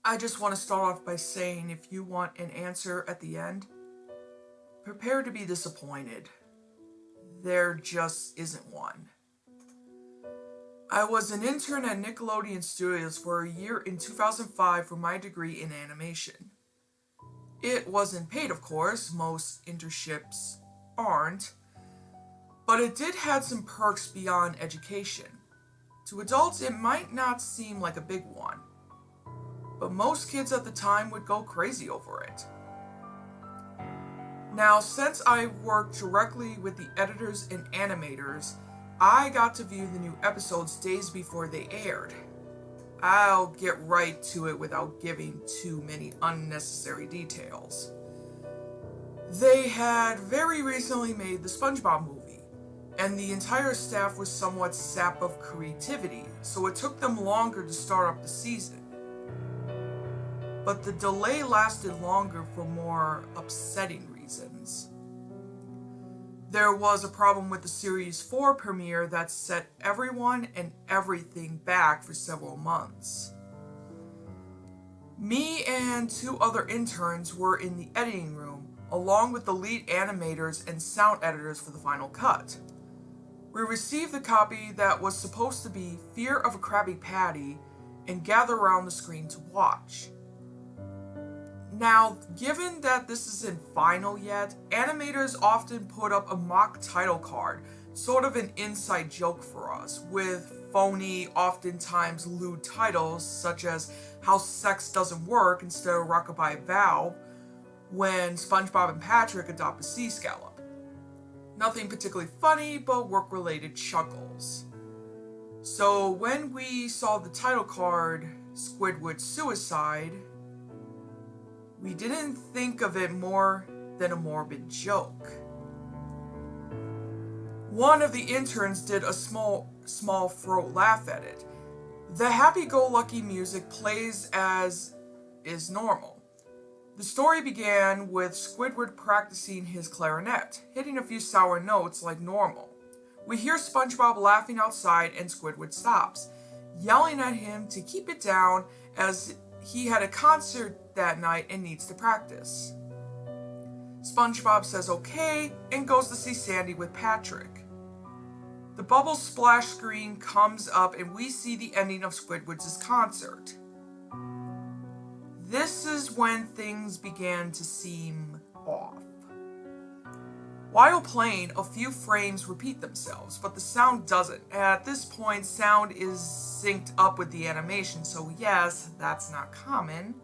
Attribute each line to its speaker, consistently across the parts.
Speaker 1: I just want to start off by saying if you want an answer at the end, prepare to be disappointed. There just isn't one. I was an intern at Nickelodeon Studios for a year in 2005 for my degree in animation. It wasn't paid, of course, most internships aren't, but it did have some perks beyond education. To adults, it might not seem like a big one, but most kids at the time would go crazy over it. Now, since I worked directly with the editors and animators, I got to view the new episodes days before they aired. I'll get right to it without giving too many unnecessary details. They had very recently made the Spongebob movie, and the entire staff was somewhat sapped of creativity, so it took them longer to start up the season. But the delay lasted longer for more upsetting reasons. There was a problem with the Series 4 premiere that set everyone and everything back for several months. Me and two other interns were in the editing room, along with the lead animators and sound editors for the final cut. We received the copy that was supposed to be Fear of a Krabby Patty and gather around the screen to watch. Now, given that this isn't final yet, animators often put up a mock title card, sort of an inside joke for us, with phony, oftentimes lewd titles such as How Sex Doesn't Work instead of Rockabye Valve, when SpongeBob and Patrick adopt a sea scallop. Nothing particularly funny, but work-related chuckles. So when we saw the title card, Squidward Suicide, we didn't think of it more than a morbid joke. One of the interns did a small throat laugh at it. The happy-go-lucky music plays as is normal. The story began with Squidward practicing his clarinet, hitting a few sour notes like normal. We hear SpongeBob laughing outside and Squidward stops, yelling at him to keep it down as he had a concert that night and needs to practice. SpongeBob says okay and goes to see Sandy with Patrick. The bubble splash screen comes up and we see the ending of Squidward's concert. This is when things began to seem off. While playing, a few frames repeat themselves, but the sound doesn't. At this point, sound is synced up with the animation, so yes, that's not common.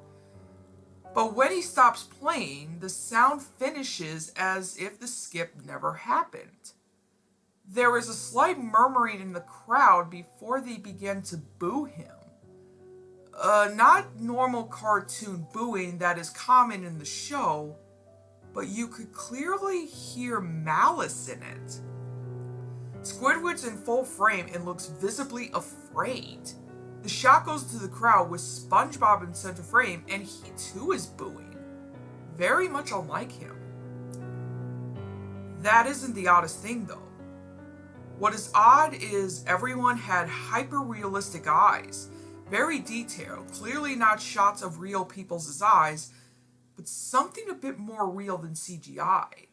Speaker 1: But when he stops playing, the sound finishes as if the skip never happened. There is a slight murmuring in the crowd before they begin to boo him. Not normal cartoon booing that is common in the show, but you could clearly hear malice in it. Squidward's in full frame and looks visibly afraid. The shot goes to the crowd with SpongeBob in center frame and he too is booing. Very much unlike him. That isn't the oddest thing though. What is odd is everyone had hyper-realistic eyes. Very detailed, clearly not shots of real people's eyes, but something a bit more real than CGI.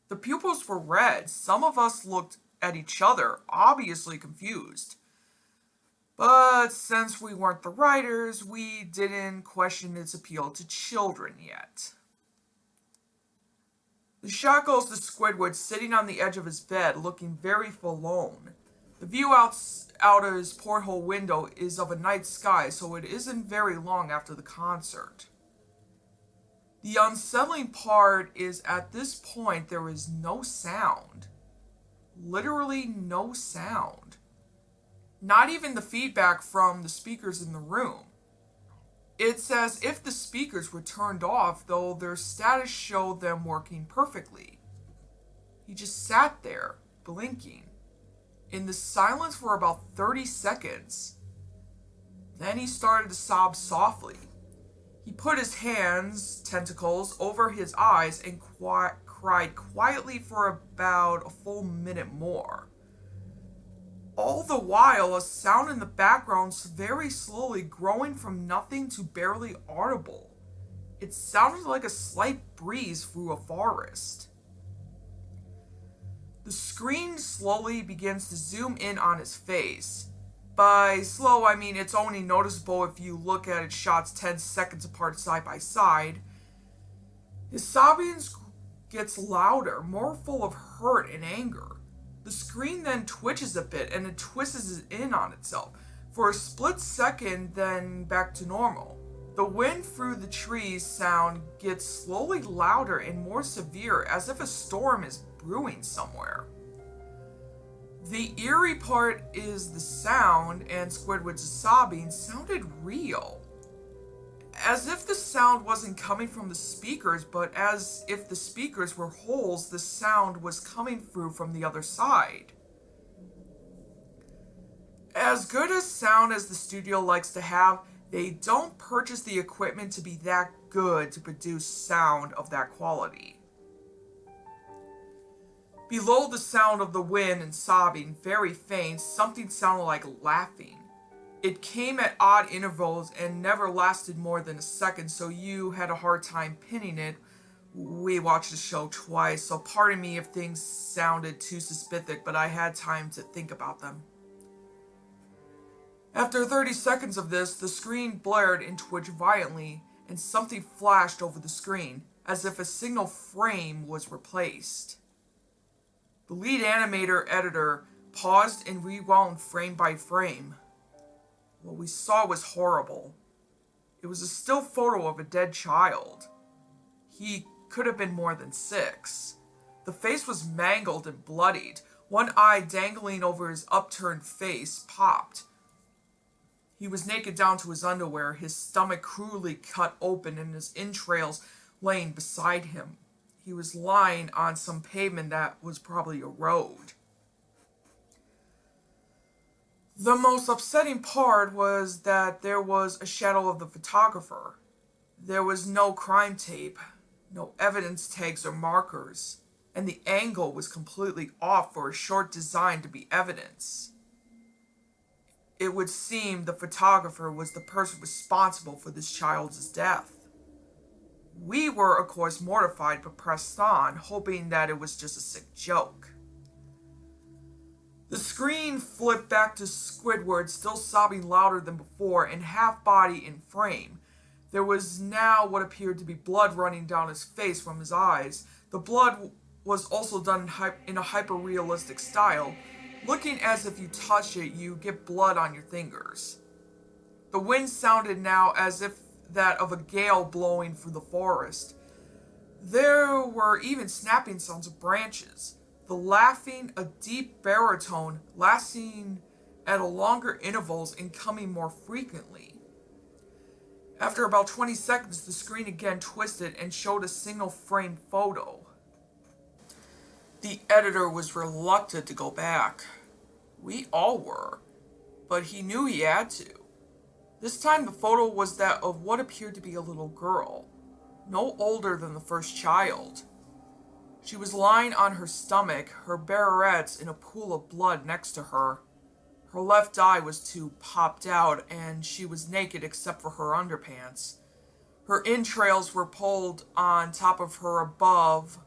Speaker 1: The pupils were red. Some of us looked at each other, obviously confused. But since we weren't the writers, we didn't question its appeal to children yet. The shot goes to Squidward sitting on the edge of his bed, looking very forlorn. The view out of his porthole window is of a night sky, so it isn't very long after the concert. The unsettling part is at this point there is no sound. Literally no sound. Not even the feedback from the speakers in the room. It's as if the speakers were turned off, though their status showed them working perfectly. He just sat there, blinking, in the silence for about 30 seconds. Then he started to sob softly. He put his hands, tentacles, over his eyes and cried quietly for about a full minute more. All the while, a sound in the background very slowly growing from nothing to barely audible. It sounded like a slight breeze through a forest. The screen slowly begins to zoom in on his face. By slow, I mean it's only noticeable if you look at its shots 10 seconds apart side by side. His sobbing gets louder, more full of hurt and anger. The screen then twitches a bit and it twists in on itself for a split second, then back to normal. The wind through the trees sound gets slowly louder and more severe, as if a storm is brewing somewhere. The eerie part is the sound, and Squidward's sobbing sounded real. As if the sound wasn't coming from the speakers, but as if the speakers were holes the sound was coming through from the other side. As good a sound as the studio likes to have, they don't purchase the equipment to be that good to produce sound of that quality. Below the sound of the wind and sobbing, very faint, something sounded like laughing. It came at odd intervals and never lasted more than a second, so you had a hard time pinning it. We watched the show twice, so pardon me if things sounded too suspicious, but I had time to think about them. After 30 seconds of this, the screen blared and twitched violently, and something flashed over the screen, as if a single frame was replaced. The lead animator editor paused and rewound frame by frame. What we saw was horrible. It was a still photo of a dead child. He could have been more than 6. The face was mangled and bloodied. One eye dangling over his upturned face popped. He was naked down to his underwear, his stomach cruelly cut open and his entrails laying beside him. He was lying on some pavement that was probably a road. The most upsetting part was that there was a shadow of the photographer. There was no crime tape, no evidence tags or markers, and the angle was completely off for a short design to be evidence. It would seem the photographer was the person responsible for this child's death. We were, of course, mortified but pressed on, hoping that it was just a sick joke. The screen flipped back to Squidward, still sobbing louder than before and half body in frame. There was now what appeared to be blood running down his face from his eyes. The blood was also done in a hyper-realistic style, looking as if you touch it, you get blood on your fingers. The wind sounded now as if that of a gale blowing through the forest. There were even snapping sounds of branches. The laughing, a deep baritone, lasting at a longer intervals and coming more frequently. After about 20 seconds, the screen again twisted and showed a single frame photo. The editor was reluctant to go back. We all were, but he knew he had to. This time the photo was that of what appeared to be a little girl, no older than the first child. She was lying on her stomach, her barrettes in a pool of blood next to her. Her left eye was too popped out, and she was naked except for her underpants. Her entrails were pulled on top of her above,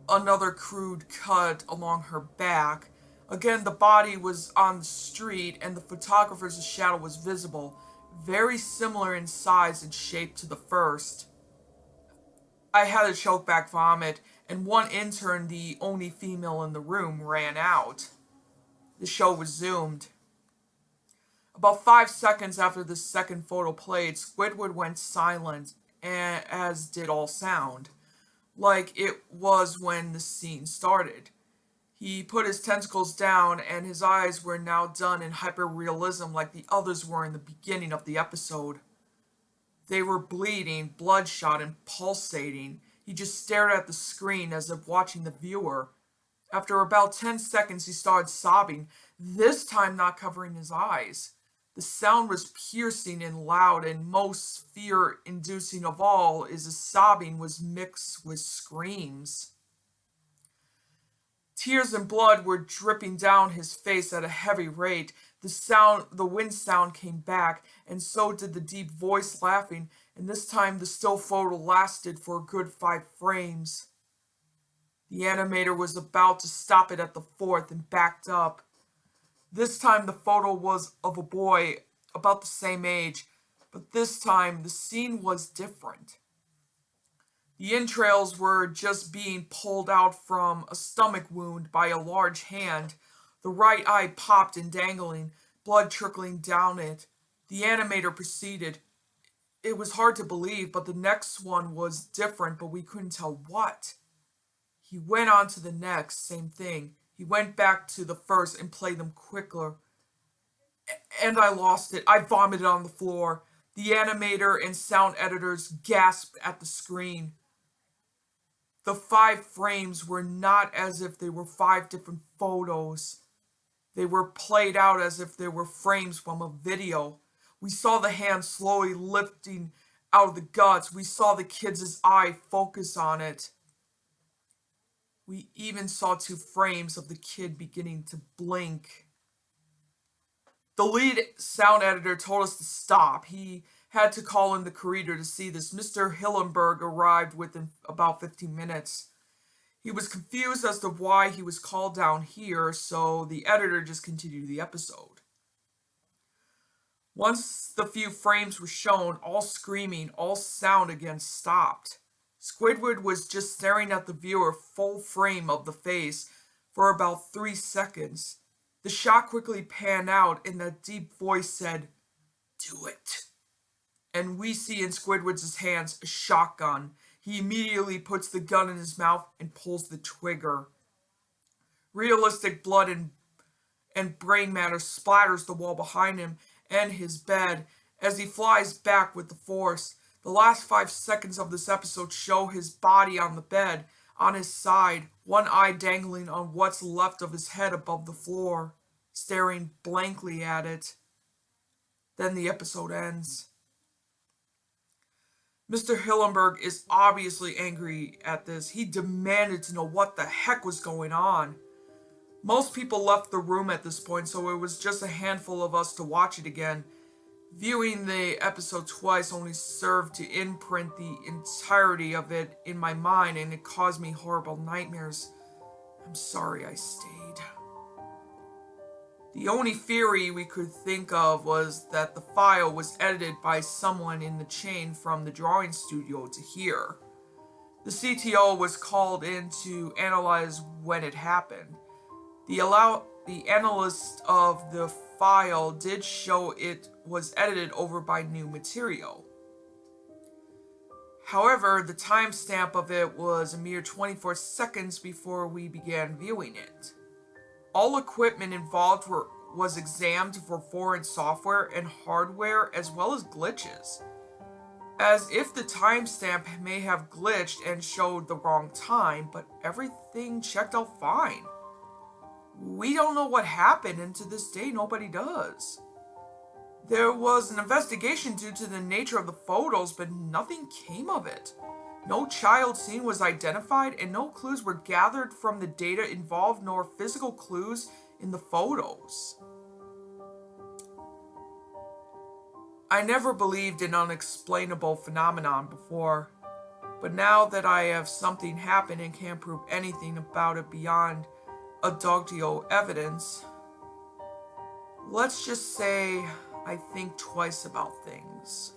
Speaker 1: another crude cut along her back. Again, the body was on the street, and the photographer's shadow was visible, very similar in size and shape to the first. I had a choke back vomit, and one intern, the only female in the room, ran out. The show resumed. About 5 seconds after the second photo played, Squidward went silent, as did all sound, like it was when the scene started. He put his tentacles down, and his eyes were now done in hyper-realism like the others were in the beginning of the episode. They were bleeding, bloodshot, and pulsating. He just stared at the screen as if watching the viewer. After about 10 seconds, he started sobbing, this time not covering his eyes. The sound was piercing and loud, and most fear-inducing of all is the sobbing was mixed with screams. Tears and blood were dripping down his face at a heavy rate. The wind sound came back, and so did the deep voice laughing, and this time the still photo lasted for a good 5 frames. The animator was about to stop it at the 4th and backed up. This time the photo was of a boy about the same age, but this time the scene was different. The entrails were just being pulled out from a stomach wound by a large hand. The right eye popped and dangling, blood trickling down it. The animator proceeded. It was hard to believe, but the next one was different, but we couldn't tell what. He went on to the next, same thing. He went back to the first and played them quicker. And I lost it. I vomited on the floor. The animator and sound editors gasped at the screen. The 5 frames were not as if they were 5 different photos. They were played out as if they were frames from a video. We saw the hand slowly lifting out of the guts. We saw the kid's eye focus on it. We even saw 2 frames of the kid beginning to blink. The lead sound editor told us to stop. He had to call in the creator to see this. Mr. Hillenburg arrived within about 15 minutes. He was confused as to why he was called down here, so the editor just continued the episode. Once the few frames were shown, all screaming, all sound again stopped. Squidward was just staring at the viewer full frame of the face for about 3 seconds. The shot quickly panned out and that deep voice said, "Do it." And we see in Squidward's hands a shotgun. He immediately puts the gun in his mouth and pulls the trigger. Realistic blood and brain matter splatters the wall behind him and his bed as he flies back with the force. The last 5 seconds of this episode show his body on the bed, on his side, one eye dangling on what's left of his head above the floor, staring blankly at it. Then the episode ends. Mr. Hillenburg is obviously angry at this. He demanded to know what the heck was going on. Most people left the room at this point, so it was just a handful of us to watch it again. Viewing the episode twice only served to imprint the entirety of it in my mind, and it caused me horrible nightmares. I'm sorry I stayed. The only theory we could think of was that the file was edited by someone in the chain from the drawing studio to here. The CTO was called in to analyze when it happened. The analyst of the file did show it was edited over by new material. However, the timestamp of it was a mere 24 seconds before we began viewing it. All equipment involved was examined for foreign software and hardware as well as glitches, as if the timestamp may have glitched and showed the wrong time, but everything checked out fine. We don't know what happened, and to this day nobody does. There was an investigation due to the nature of the photos, but nothing came of it. No child scene was identified, and no clues were gathered from the data involved, nor physical clues in the photos. I never believed in unexplainable phenomenon before, but now that I have something happen and can't prove anything about it beyond adductio evidence, let's just say I think twice about things.